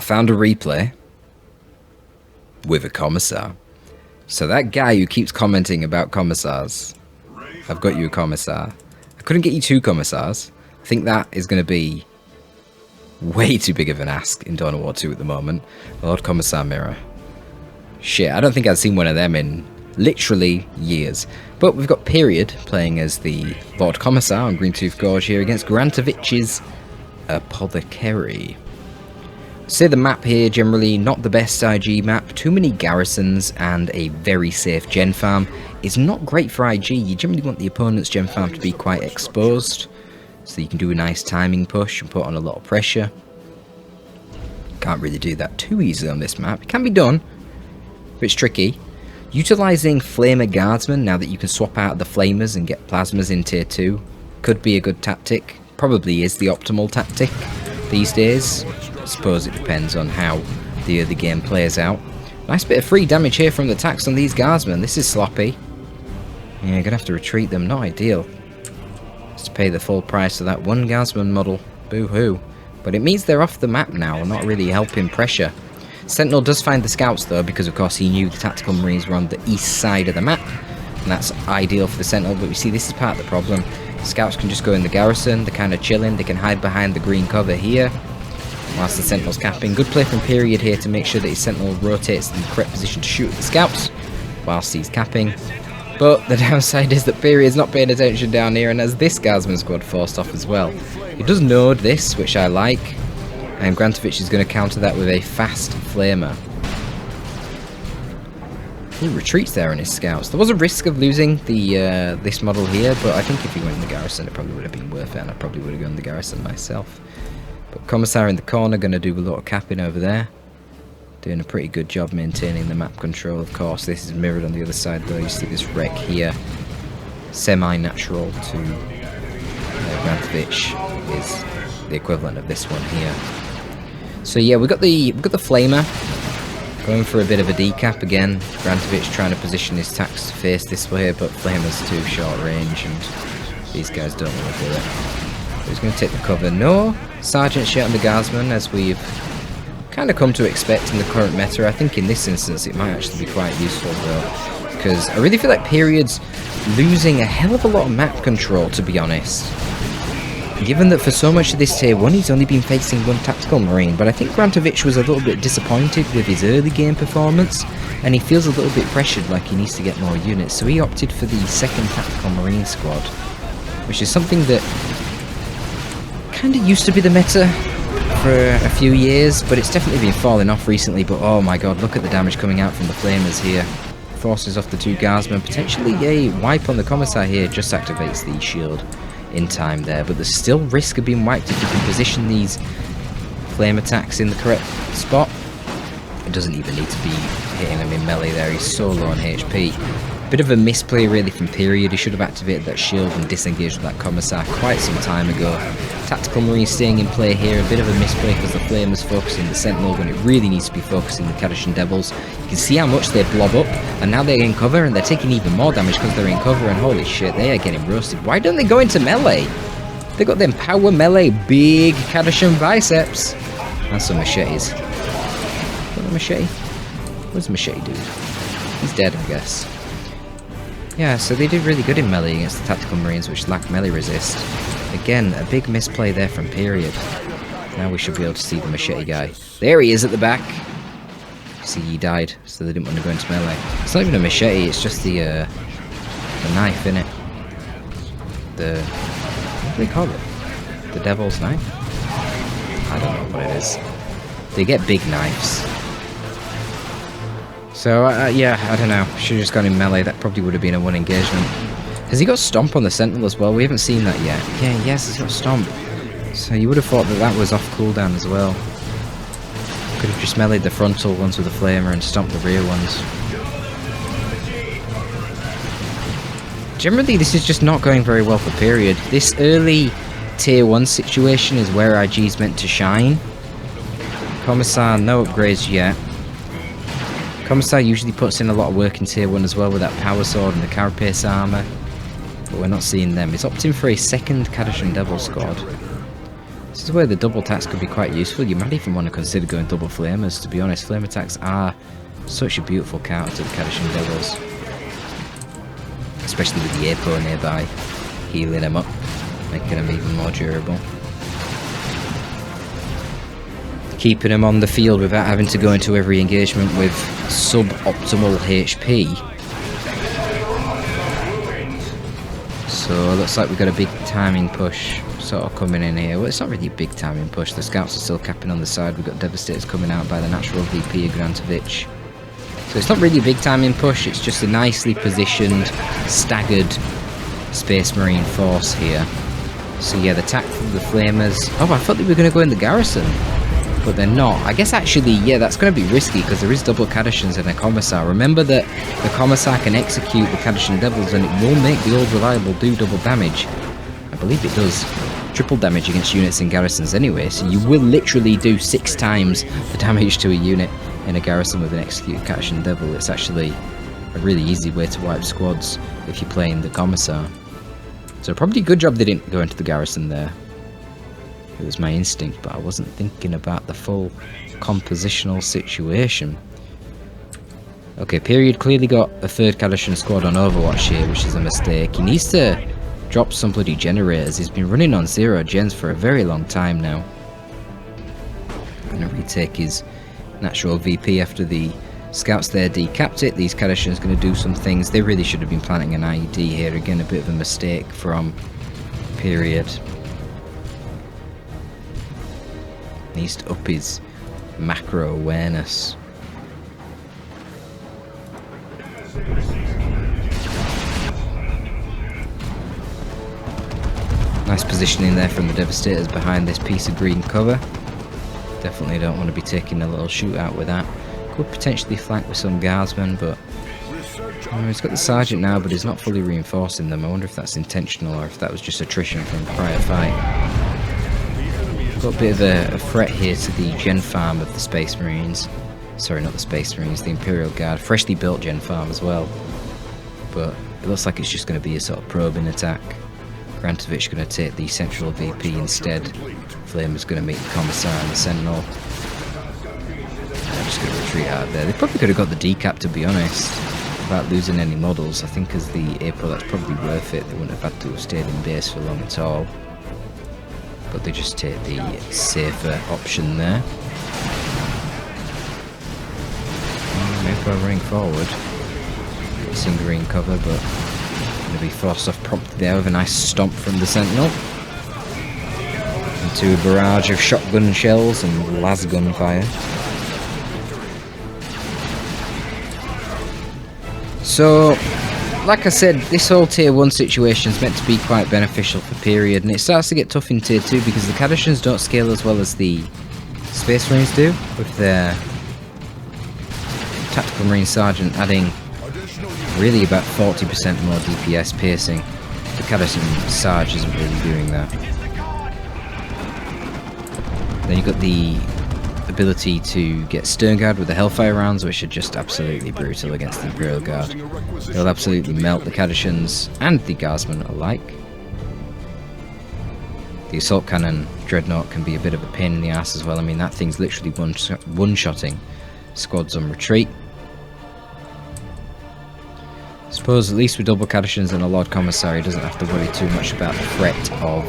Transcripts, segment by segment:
found a replay with a commissar. So that guy who keeps commenting about commissars, I've got you a commissar. I couldn't get you 2 commissars. I think that is going to be way too big of an ask in Dawn of War 2 at the moment. Lord Commissar Mirror. Shit, I don't think I've seen one of them in literally years. But we've got Period playing as the Lord Commissar on Greentooth Gorge here against Grantovich's Apothecary. Say the map here, generally not the best IG map. Too many garrisons and a very safe gen farm is not great for IG. You generally want the opponent's gen farm to be quite exposed, so you can do a nice timing push and put on a lot of pressure. Can't really do that too easily on this map. It can be done, but it's tricky. Utilising Flamer Guardsmen, now that you can swap out the Flamers and get Plasmas in tier 2, could be a good tactic. Probably is the optimal tactic these days. I suppose it depends on how the other game plays out. Nice bit of free damage here from the attacks on these Guardsmen. This is sloppy. Yeah, you're going to have to retreat them. Not ideal. Just to pay the full price of that one Guardsman model. Boo-hoo. But it means they're off the map now and not really helping pressure. Sentinel does find the scouts though, because of course he knew the tactical marines were on the east side of the map. And that's ideal for the Sentinel, but we see this is part of the problem. Scouts can just go in the garrison, they're kind of chilling, they can hide behind the green cover here, whilst the Sentinel's capping. Good play from Period here to make sure that his Sentinel rotates in the correct position to shoot at the scouts, whilst he's capping. But the downside is that Period's not paying attention down here and has this Guardsman squad forced off as well. He does node this, which I like, and Grantovich is going to counter that with a fast Flamer. He retreats there on his scouts. There was a risk of losing the this model here, but I think if he went in the garrison it probably would have been worth it, and I probably would have gone in the garrison myself. But Commissar in the corner, going to do a lot of capping over there. Doing a pretty good job maintaining the map control, of course. This is mirrored on the other side though. You see this wreck here. Semi-natural to Grantovich is the equivalent of this one here. So yeah, we got the Flamer. Going for a bit of a decap again. Grantovich trying to position his attacks to face this way, but Flamer's too short range and these guys don't want to do it. He's going to take the cover. No Sergeant shot on the Guardsman, as we've kind of come to expect in the current meta. I think in this instance it might actually be quite useful though, because I really feel like Period's losing a hell of a lot of map control, to be honest. Given that for so much of this tier 1 he's only been facing one tactical marine, but I think Grantovich was a little bit disappointed with his early game performance, and he feels a little bit pressured, like he needs to get more units, so he opted for the second tactical marine squad, which is something that kind of used to be the meta for a few years, but it's definitely been falling off recently. But oh my god, look at the damage coming out from the Flamers here. Forces off the 2 Guardsmen, potentially a wipe on the Commissar here, just activates the shield in time there, but there's still risk of being wiped if you can position these flame attacks in the correct spot. It doesn't even need to be hitting him in melee there, he's so low on HP. Bit of a misplay really from Period. He should have activated that shield and disengaged with that Commissar quite some time ago. Tactical Marine staying in play here, a bit of a misplay because the Flame is focusing the Sentinel when it really needs to be focusing the Kadashan Devils. You can see how much they blob up, and now they're in cover and they're taking even more damage because they're in cover, and holy shit, they are getting roasted. Why don't they go into melee? They got them power melee, big Kadashan biceps. And some machetes. Got a machete? What does machete do? He's dead, I guess. Yeah, so they did really good in melee against the Tactical Marines, which lack melee resist. Again, a big misplay there from Period. Now we should be able to see the machete guy. There he is at the back! See, he died, so they didn't want to go into melee. It's not even a machete, it's just the knife, innit? What do they call it? The Devil's Knife? I don't know what it is. They get big knives. So, yeah, I don't know. Should have just gone in melee. That probably would have been a one engagement. Has he got Stomp on the Sentinel as well? We haven't seen that yet. Yeah, yes, he's got Stomp. So you would have thought that that was off cooldown as well. Could have just meleeed the frontal ones with the Flamer and stomped the rear ones. Generally, this is just not going very well for Period. This early tier 1 situation is where IG's meant to shine. Commissar, no upgrades yet. Commissar usually puts in a lot of work in tier 1 as well with that power sword and the carapace armour, but we're not seeing them. He's opting for a second Kadashan Devil squad. This This is where the double attacks could be quite useful. You might even want to consider going double flamers, to be honest. Flame attacks are such a beautiful counter to the Kadashan Devils. Especially with the Apo nearby, healing them up, making them even more durable. Keeping them on the field without having to go into every engagement with sub-optimal HP. So it looks like we've got a big timing push sort of coming in here. Well, it's not really a big timing push. The scouts are still capping on the side. We've got Devastators coming out by the natural VP of Grantovich. So it's not really a big timing push. It's just a nicely positioned, staggered Space Marine force here. So yeah, the attack from the Flamers. Oh, I thought they were going to go in the garrison, but they're not. I guess actually, yeah, that's going to be risky because there is double Kadashans and a Commissar. Remember that the Commissar can execute the Kadashan Devils and it will make the Old Reliable do double damage. I believe it does triple damage against units in garrisons anyway, so you will literally do 6 times the damage to a unit in a garrison with an executed Kadashan Devil. It's actually a really easy way to wipe squads if you're playing the Commissar. So probably a good job they didn't go into the garrison there. It was my instinct, but I wasn't thinking about the full compositional situation. Okay, Period clearly got a third Kadashan squad on Overwatch here, which is a mistake. He needs to drop some bloody generators. He's been running on 0 gens for a very long time now. Gonna retake his natural VP after the scouts there decapped it. These Kadashans gonna do some things. They really should have been planting an IED here. Again, a bit of a mistake from Period. Needs to up his macro awareness. Nice positioning there from the Devastators behind this piece of green cover. Definitely don't want to be taking a little shootout with that. Could potentially flank with some guardsmen, but he's got the sergeant now, but he's not fully reinforcing them. I wonder if that's intentional or if that was just attrition from the prior fight. Got a bit of a threat here to the gen farm of the Space Marines. Sorry, not the Space Marines, the Imperial Guard. Freshly built gen farm as well. But it looks like it's just going to be a sort of probing attack. Grantovich going to take the central VP instead. Flamer's going to meet the Commissar and the Sentinel. I'm just going to retreat out of there. They probably could have got the decap, to be honest, without losing any models. I think as the April, that's probably worth it. They wouldn't have had to have stayed in base for long at all. But they just take the safer option there. Maybe by running forward. Some green cover, but going to be forced off promptly there with a nice stomp from the Sentinel. Into a barrage of shotgun shells and las gun fire. So, like I said, this whole tier 1 situation is meant to be quite beneficial for Period, and it starts to get tough in tier 2 because the Kadashans don't scale as well as the Space Marines do, with their Tactical Marine Sergeant adding really about 40% more DPS piercing. The Kadashan Sarge isn't really doing that. Then you've got the ability to get Stern Guard with the Hellfire rounds, which are just absolutely brutal against the Imperial Guard. They'll absolutely melt the Kadashans and the Guardsmen alike. The Assault Cannon Dreadnought can be a bit of a pain in the ass as well. I mean, that thing's literally one-shotting squads on retreat. I suppose at least with double Kadashans and a Lord Commissar, he doesn't have to worry too much about the threat of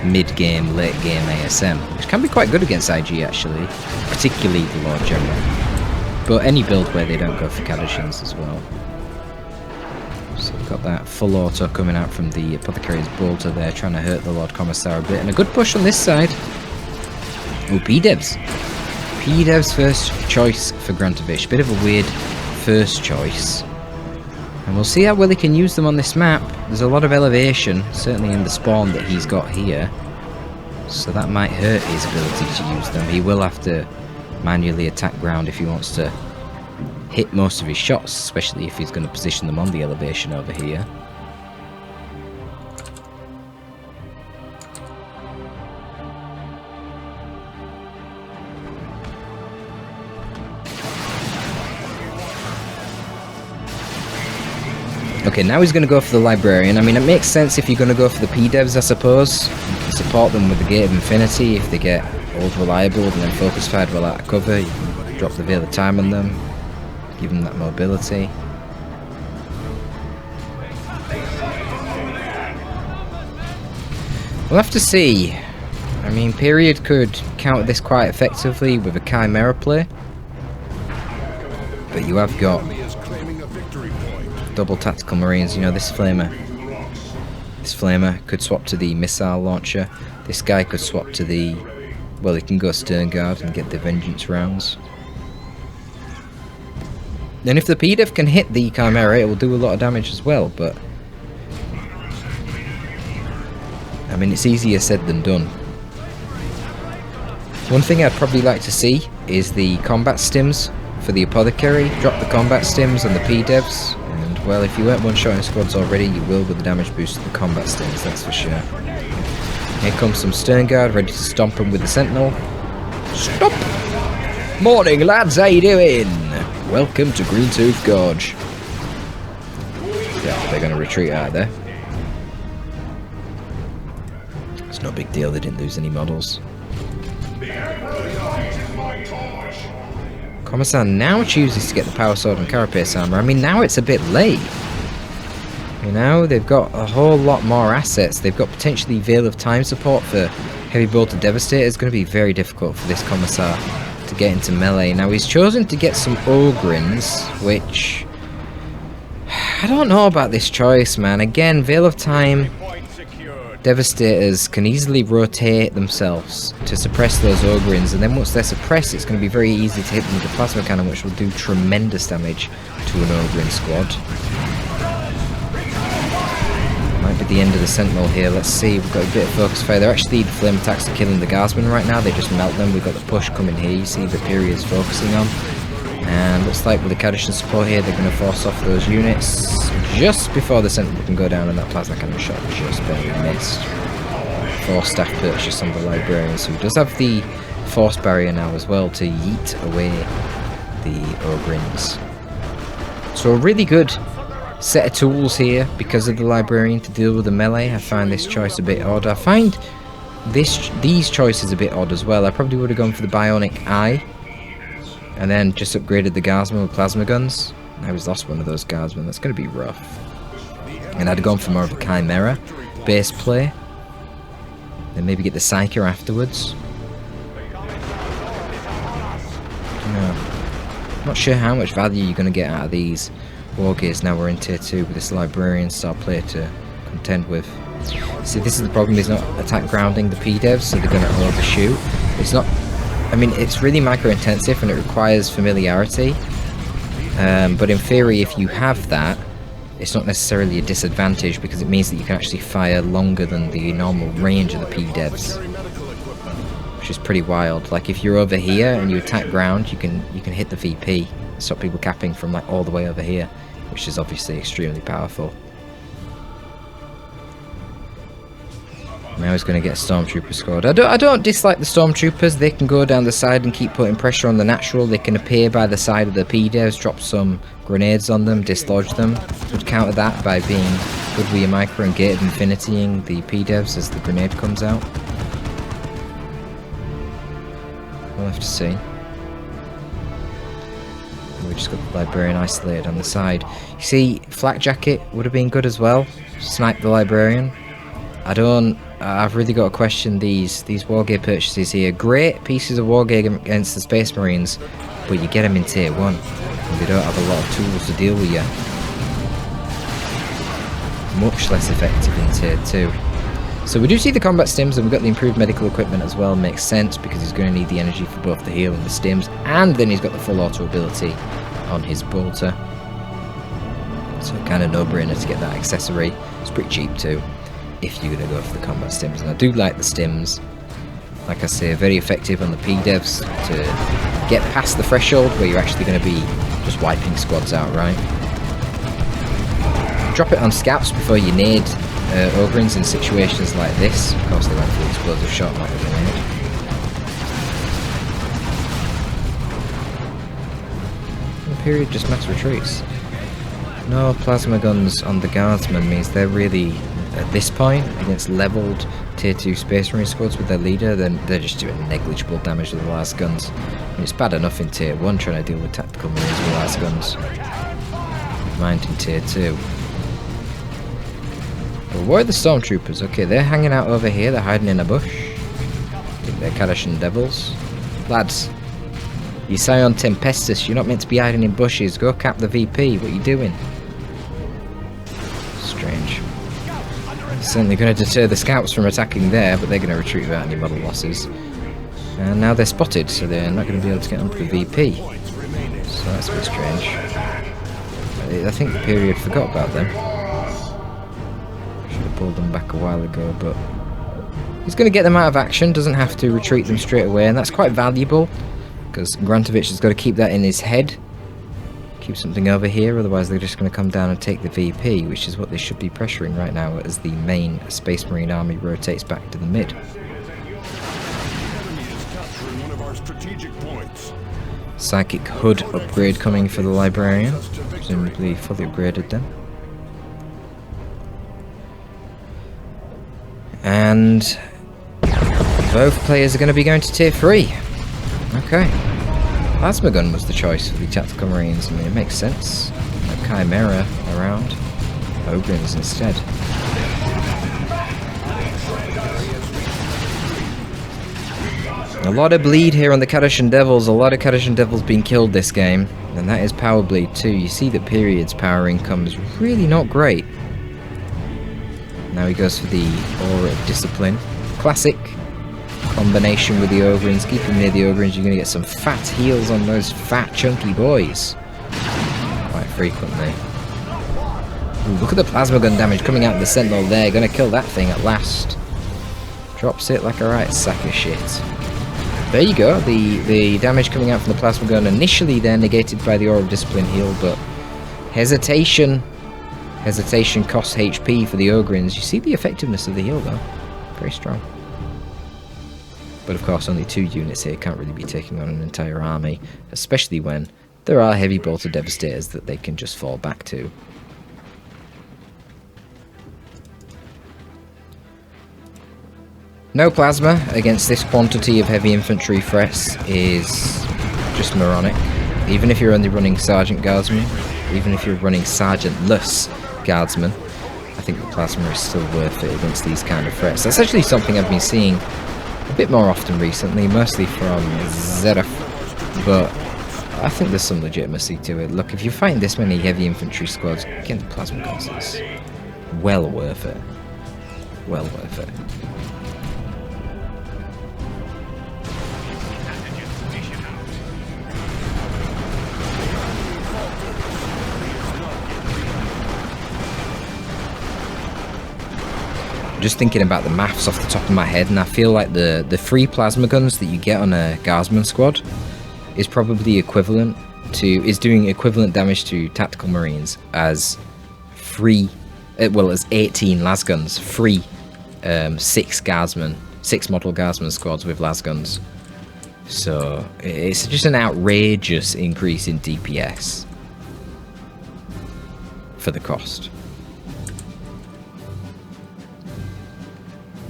mid-game, late-game ASM, which can be quite good against IG actually, particularly the Lord General. But any build where they don't go for Kadashans as well. So we've got that full auto coming out from the Apothecary's Bolter there, trying to hurt the Lord Commissar a bit, and a good push on this side. Oh, P-Devs. P-Devs first choice for Grantovich. Bit of a weird first choice. And we'll see how well he can use them on this map. There's a lot of elevation, certainly in the spawn that he's got here. So that might hurt his ability to use them. He will have to manually attack ground if he wants to hit most of his shots, especially if he's going to position them on the elevation over here. Okay, now he's going to go for the Librarian. I mean, it makes sense if you're going to go for the P-Devs, I suppose. You can support them with the Gate of Infinity if they get old reliable and then Focus Fired well out of cover. You can drop the Veil of Time on them, give them that mobility. We'll have to see. I mean, Period could counter this quite effectively with a Chimera play. But you have got double tactical marines. You know, this flamer could swap to the missile launcher. This guy could swap to the, well, he can go Stern Guard and get the vengeance rounds. And if the P-Dev can hit the Chimera, it will do a lot of damage as well, but I mean, it's easier said than done. One thing I'd probably like to see is the combat stims for the Apothecary. Drop the combat stims on the P-Devs, and well, if you weren't one-shotting squads already, you will with the damage boost of the combat stims, that's for sure. Here comes some Stern Guard, ready to stomp them with the Sentinel. Stop! Morning, lads, how you doing? Welcome to Greentooth Gorge. Yeah, they're going to retreat out of there. It's no big deal, they didn't lose any models. Commissar now chooses to get the Power Sword and Carapace Armor. I mean, now it's a bit late. You know, they've got a whole lot more assets. They've got potentially Veil of Time support for Heavy Bolter Devastator. It's going to be very difficult for this Commissar to get into melee. Now, he's chosen to get some Ogrins, which I don't know about this choice, man. Again, Veil of Time Devastators can easily rotate themselves to suppress those Ogrins, and then once they're suppressed, it's going to be very easy to hit them with the Plasma Cannon, which will do tremendous damage to an Ogrin squad. Might be the end of the Sentinel here. Let's see. We've got a bit of focus fire. They're actually, the flame attacks are killing the Guardsmen right now. They just melt them. We've got the push coming here. You see the Period's focusing on. And looks like with the Kadishan support here, they're going to force off those units just before the Sentinel can go down, and that Plasma Cannon shot just barely missed. 4 staff purchase on the Librarian, so he does have the Force Barrier now as well to yeet away the Ogrins. So a really good set of tools here because of the Librarian to deal with the melee. I find this choice a bit odd. I find these choices a bit odd as well. I probably would have gone for the Bionic Eye and then just upgraded the Guardsman with plasma guns. I was lost one of those Guardsmen. That's going to be rough. And I'd have gone for more of a Chimera base play. Then maybe get the Psyker afterwards. I'm not sure how much value you're going to get out of these Wargears now we're in tier 2 with this Librarian style player to contend with. See, this is the problem, he's not attack grounding the P-Devs, so they're going to overshoot. It's not, I mean, it's really micro-intensive and it requires familiarity. But in theory, if you have that, it's not necessarily a disadvantage because it means that you can actually fire longer than the normal range of the P-Devs, which is pretty wild. Like if you're over here and you attack ground, you can hit the VP, stop people capping from like all the way over here, which is obviously extremely powerful. Now he's going to get a Stormtrooper squad. I don't dislike the Stormtroopers. They can go down the side and keep putting pressure on the natural. They can appear by the side of the P-Devs, drop some grenades on them, dislodge them. Would counter that by being good with your micro and Gate of Infinitying the P-Devs as the grenade comes out. We'll have to see. We just got the Librarian isolated on the side. You see, Flak Jacket would have been good as well. Snipe the Librarian. I've really got to question these Wargear purchases here. Great pieces of Wargear against the Space Marines, but you get them in tier 1 and they don't have a lot of tools to deal with you. Much less effective in tier 2. So we do see the combat stims, and we've got the improved medical equipment as well. Makes sense because he's going to need the energy for both the heal and the stims, and then he's got the full auto ability on his bolter. So kind of no-brainer to get that accessory. It's pretty cheap too, if you're going to go for the combat stims. And I do like the stims. Like I say, very effective on the P-Devs to get past the threshold where you're actually going to be just wiping squads outright. Drop it on scouts before you nade Ogrins in situations like this. Of course they went for the explosive shot like a grenade. The Period just mass retreats. No plasma guns on the guardsmen means they're really, at this point, against leveled tier 2 Space Marine squads with their leader, then they're just doing negligible damage with the last guns. I mean, it's bad enough in tier 1 trying to deal with tactical marines with last guns. Mind in tier 2. But where are the stormtroopers? Okay, they're hanging out over here, they're hiding in a bush. I think they're Kadashan devils. Lads, you Scion Tempestus, you're not meant to be hiding in bushes. Go cap the VP, what are you doing? Strange. Certainly going to deter the scouts from attacking there, but they're going to retreat without any model losses. And now they're spotted, so they're not going to be able to get onto the VP. So that's a bit strange. I think the period forgot about them. Should have pulled them back a while ago, but he's going to get them out of action, doesn't have to retreat them straight away, and that's quite valuable, because Grantovich has got to keep that in his head. Keep something over here, otherwise they're just going to come down and take the VP, which is what they should be pressuring right now as the main Space Marine army rotates back to the mid. Psychic Hood upgrade coming for the Librarian, presumably fully upgraded then. And both players are going to be going to tier 3. Okay. Plasma gun was the choice for the tactical marines. I mean, it makes sense. No Chimera around. Ogrins instead. A lot of bleed here on the Kadashan Devils. A lot of Kadashan Devils being killed this game. And that is power bleed too. You see that Period's power income is really not great. Now he goes for the Aura of Discipline. Classic combination with the Ogrins. Keep him near the Ogrins, you're going to get some fat heals on those fat chunky boys. Quite frequently. Ooh, look at the plasma gun damage coming out of the Sentinel there. Going to kill that thing at last. Drops it like a right sack of shit. There you go. The damage coming out from the plasma gun initially they're negated by the Aura of Discipline heal, but hesitation costs HP for the Ogrins. You see the effectiveness of the heal though. Very strong. But of course only 2 units here can't really be taking on an entire army, especially when there are heavy bolter devastators that they can just fall back to. No plasma against this quantity of heavy infantry threats is just moronic. Even if you're only running Sergeant Guardsmen, even if you're running Sergeant-less Guardsmen, I think the plasma is still worth it against these kind of threats. That's actually something I've been seeing a bit more often recently, mostly from Zeraf, but I think there's some legitimacy to it. Look, if you're fighting this many heavy infantry squads, getting the plasma guns is well worth it. Well worth it. Just thinking about the maths off the top of my head, and I feel like the free plasma guns that you get on a Guardsman squad is probably equivalent to, is doing equivalent damage to tactical marines as free, well, as 18 las guns, free 6 model Guardsman squads with las guns. So it's just an outrageous increase in DPS for the cost.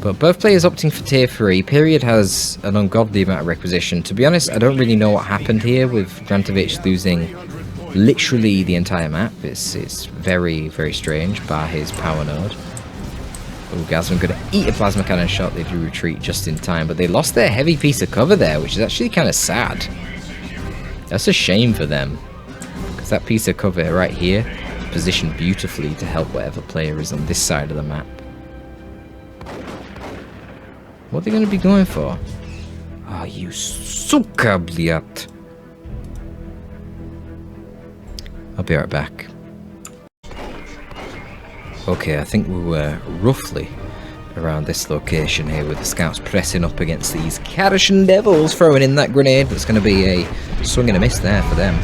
But both players opting for tier 3. Period has an ungodly amount of requisition. To be honest, I don't really know what happened here with Grantovich losing literally the entire map. It's very, very strange, bar his power node. Oh, Guardsman going to eat a plasma cannon shot. They do retreat just in time, but they lost their heavy piece of cover there, which is actually kind of sad. That's a shame for them, because that piece of cover right here positioned beautifully to help whatever player is on this side of the map. What are they going to be going for? Ah, you suka, bliat. I'll be right back. Okay, I think we were roughly around this location here with the scouts pressing up against these Kadashan Devils, throwing in that grenade. That's going to be a swing and a miss there for them.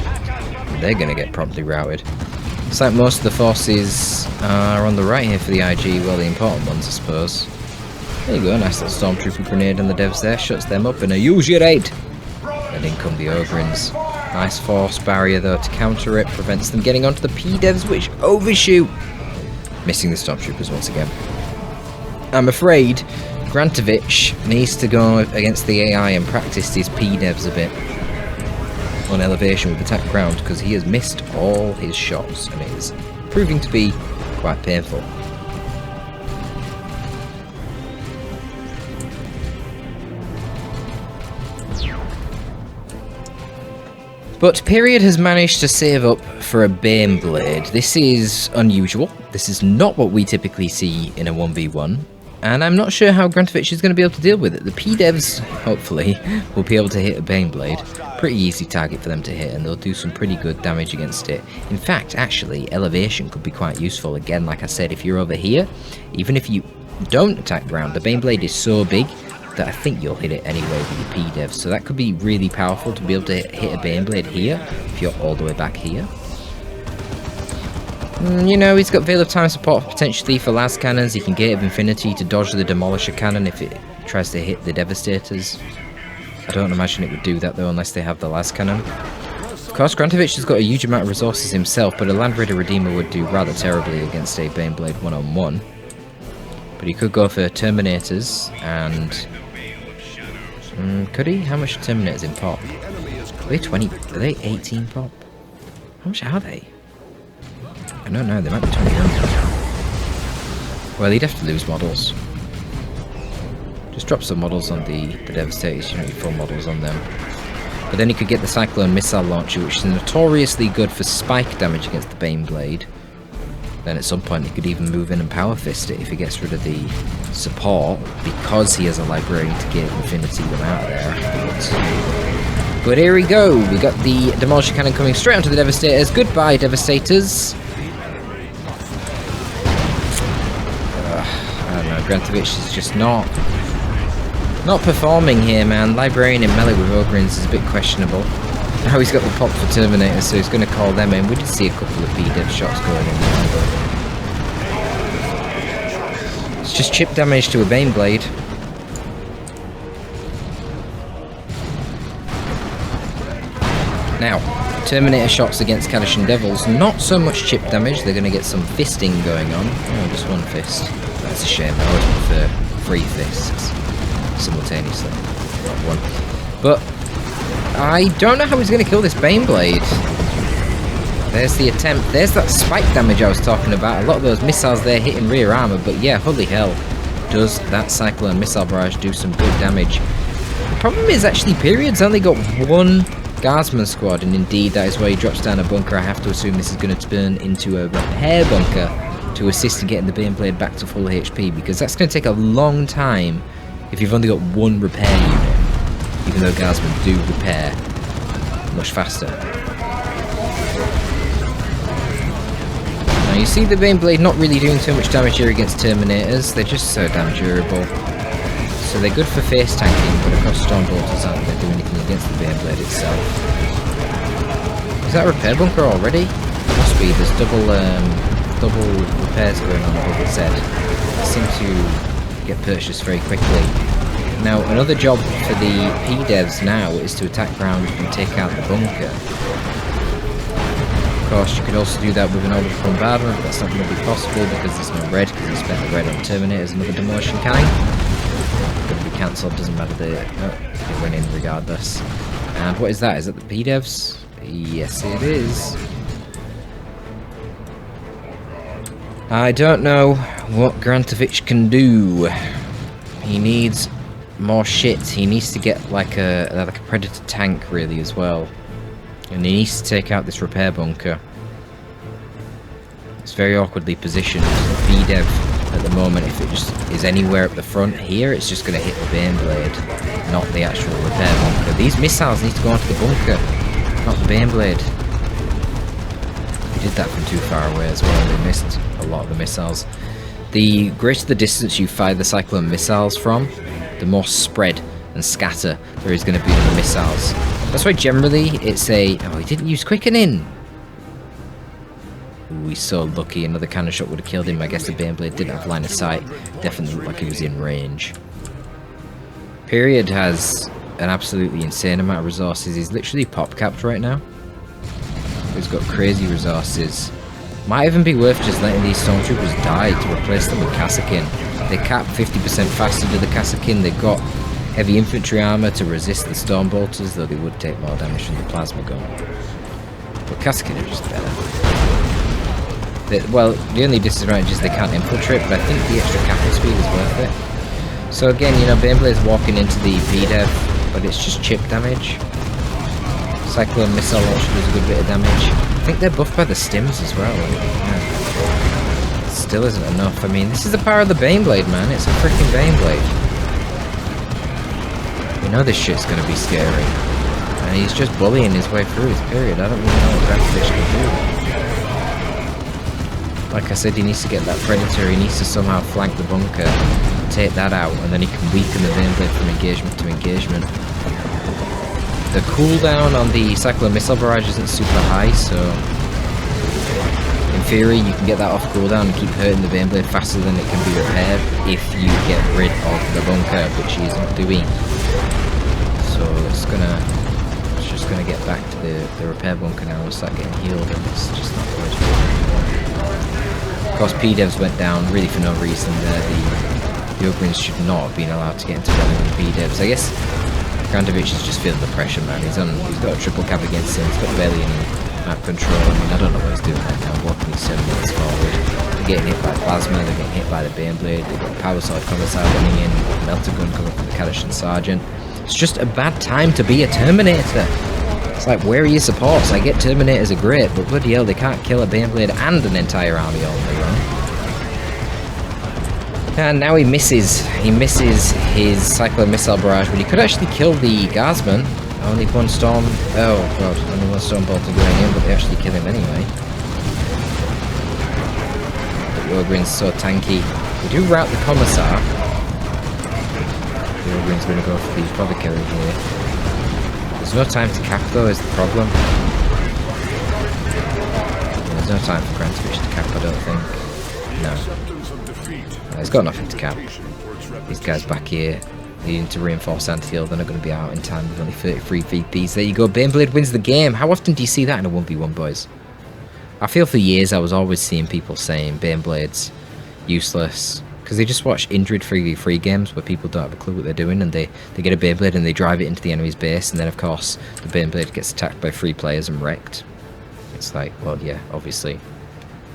They're going to get promptly routed. Looks like most of the forces are on the right here for the IG, well, the important ones, I suppose. There you go, nice little stormtrooper grenade on the devs there, shuts them up in a use your aid. And in come the Ogrins. Nice force barrier though to counter it, prevents them getting onto the P-Devs, which overshoot. Missing the Stormtroopers once again. I'm afraid Grantovich needs to go against the AI and practice his P-Devs a bit on elevation with attack ground, because he has missed all his shots and it is proving to be quite painful. But Period has managed to save up for a Baneblade. This is unusual. This is not what we typically see in a 1v1. And I'm not sure how Grantovich is going to be able to deal with it. The P-Devs, hopefully, will be able to hit a Baneblade. Pretty easy target for them to hit, and they'll do some pretty good damage against it. In fact, actually, elevation could be quite useful. Again, like I said, if you're over here, even if you don't attack ground, the Baneblade is so big that I think you'll hit it anyway with your P-Devs. So that could be really powerful to be able to hit a Baneblade here, if you're all the way back here. You know, he's got Veil of Time support potentially for las cannons. He can Gate of Infinity to dodge the Demolisher cannon if it tries to hit the Devastators. I don't imagine it would do that though unless they have the las cannon. Of course, Grantovich has got a huge amount of resources himself, but a Land Raider Redeemer would do rather terribly against a Baneblade one-on-one. But he could go for Terminators and... could he? How much Terminators in pop? Are they 20? Are they 18 pop? How much are they? I don't know, they might be 21. Well, he'd have to lose models. Just drop some models on the Devastators, you know, full models on them. But then he could get the Cyclone Missile Launcher, which is notoriously good for spike damage against the Baneblade. Then at some point he could even move in and Power Fist it if he gets rid of the support, because he has a Librarian to Gate Infinity them out of there afterwards. But here we go, we got the Demolisher Cannon coming straight onto the Devastators. Goodbye, Devastators. I don't know, Grantovich is just not performing here, man. Librarian in melee with Ogryns is a bit questionable. Now he's got the pop for Terminator, so he's going to call them in. We did see a couple of P-Dev shots going in there, but it's just chip damage to a Baneblade. Now, Terminator shots against Kadashan Devils, not so much chip damage. They're going to get some fisting going on. Oh, just one fist. That's a shame. I always prefer 3 fists simultaneously, not one. But I don't know how he's going to kill this Baneblade. There's the attempt. There's that spike damage I was talking about. A lot of those missiles there hitting rear armor, but yeah, holy hell, does that Cyclone Missile Barrage do some good damage. The problem is actually Period's only got one Guardsman squad, and indeed that is where he drops down a bunker. I have to assume this is going to turn into a repair bunker to assist in getting the Baneblade back to full HP, because that's going to take a long time if you've only got one repair unit, even though Guardsmen do repair much faster. Now you see the Baneblade not really doing too much damage here against Terminators. They're just so damn durable. So they're good for face tanking, but of course Stormbolters aren't going to do anything against the Baneblade itself. Is that a repair bunker already? Must be. There's double repairs going on above its head. They seem to get purchased very quickly. Now another job for the P-Devs now is to attack ground and take out the bunker. Of course you could also do that with an orbital bombardment, but that's not going to be possible because there's no red, because he spent the red on Terminators. Another Demolition Cannon. Going to be cancelled, doesn't matter, they went in regardless. And what is that? Is that the P-Devs? Yes it is. I don't know what Grantovich can do. He needs more shit. He needs to get like a Predator tank really as well. And he needs to take out this repair bunker. It's very awkwardly positioned. V-Dev at the moment, if it just is anywhere up the front here, it's just going to hit the Baneblade, not the actual repair bunker. These missiles need to go onto the bunker, not the Baneblade. They did that from too far away as well. They missed a lot of the missiles. The greater the distance you fire the Cyclone missiles from, the more spread and scatter there is going to be on the missiles. That's why generally it's a... Oh, he didn't use quickening! Ooh, he's so lucky. Another cannon shot would have killed him. I guess the Baneblade didn't have line of sight. Definitely looked like he was in range. Period has an absolutely insane amount of resources. He's literally pop capped right now. He's got crazy resources. Might even be worth just letting these stormtroopers die to replace them with Kassakin. They cap 50% faster to the Kassakin. They've got heavy infantry armor to resist the storm bolters, though they would take more damage from the plasma gun. But Kassakin are just better. Well, the only disadvantage is they can't infiltrate, but I think the extra capping speed is worth it. So again, you know, Baneblade's walking into the PDEV, but it's just chip damage. Cyclone missile launcher does a good bit of damage. I think they're buffed by the stims as well. Yeah. Still isn't enough. I mean, this is the power of the Baneblade, man. It's a freaking Baneblade. You know this shit's gonna be scary. And he's just bullying his way through his period. I don't really know what Grantovich can do. Like I said, he needs to get that Predator. He needs to somehow flank the bunker, take that out, and then he can weaken the Baneblade from engagement to engagement. The cooldown on the Cyclone Missile Barrage isn't super high, so in theory you can get that off cooldown and keep hurting the Baneblade faster than it can be repaired if you get rid of the bunker, which he isn't doing. So it's just gonna get back to the repair bunker now and start getting healed, and it's just not good. Of course, PDEVs went down really for no reason there. The Ogrins should not have been allowed to get into one of the PDEVs. I guess Grantovich is just feeling the pressure, man. He's got a triple cap against him. He's got barely any map control. I mean, I don't know what he's doing right now. Walking these 7 minutes forward. They're getting hit by plasma. They're getting hit by the Baneblade. They've got Power Sword Commissar running in. Melter Gun coming from the Kadashan Sergeant. It's just a bad time to be a Terminator. It's like, where are your supports? I get Terminators are great, but bloody hell, they can't kill a Baneblade and an entire army all day long. And now he misses his Cyclone Missile Barrage, but he could actually kill the Guardsman. Only one storm, oh god, only one storm bolter going in, but they actually kill him anyway. The Ogrin's so tanky. We do rout the Commissar. The Ogrin's going to go for the Provocateur here. There's no time to cap though, is the problem. There's no time for Grantovich to cap, I don't think. No. He's got nothing to cap. These guys back here needing to reinforce Anfield. They're not going to be out in time with only 33 VPs. There you go. Baneblade wins the game. How often do you see that in a 1v1, boys? I feel for years I was always seeing people saying Baneblade's useless because they just watch Indrid 3v3 games where people don't have a clue what they're doing, and they get a Baneblade and they drive it into the enemy's base, and then of course the Baneblade gets attacked by 3 players and wrecked. It's like, well, yeah, obviously.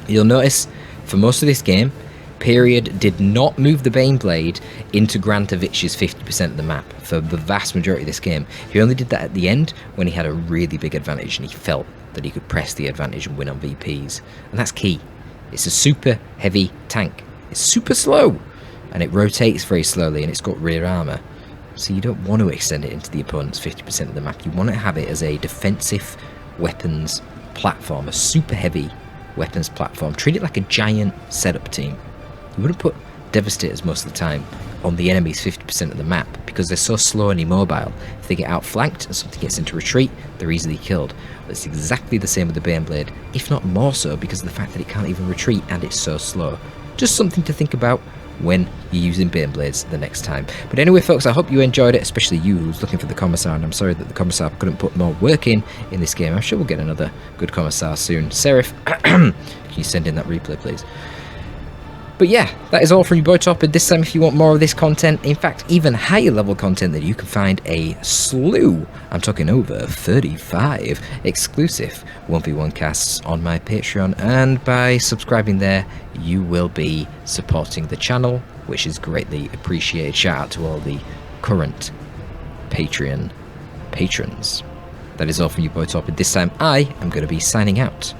You'll notice for most of this game, Period did not move the Baneblade into Grantovich's 50% of the map for the vast majority of this game. He only did that at the end when he had a really big advantage and he felt that he could press the advantage and win on VPs. And that's key. It's a super heavy tank. It's super slow and it rotates very slowly and it's got rear armor. So you don't want to extend it into the opponent's 50% of the map. You want to have it as a defensive weapons platform, a super heavy weapons platform. Treat it like a giant setup team. You wouldn't put Devastators most of the time on the enemy's 50% of the map because they're so slow and immobile. If they get outflanked and something gets into retreat, they're easily killed. But it's exactly the same with the Baneblade, if not more so because of the fact that it can't even retreat and it's so slow. Just something to think about when you're using Baneblades the next time. But anyway, folks, I hope you enjoyed it, especially you who's looking for the Commissar, and I'm sorry that the Commissar couldn't put more work in this game. I'm sure we'll get another good Commissar soon. Serif, can you send in that replay, please? But yeah, that is all from your boy Torpid. This time, if you want more of this content, in fact, even higher level content, that you can find a slew, I'm talking over 35 exclusive 1v1 casts on my Patreon, and by subscribing there, you will be supporting the channel, which is greatly appreciated. Shout out to all the current Patreon patrons. That is all from your boy Torpid. This time, I am going to be signing out.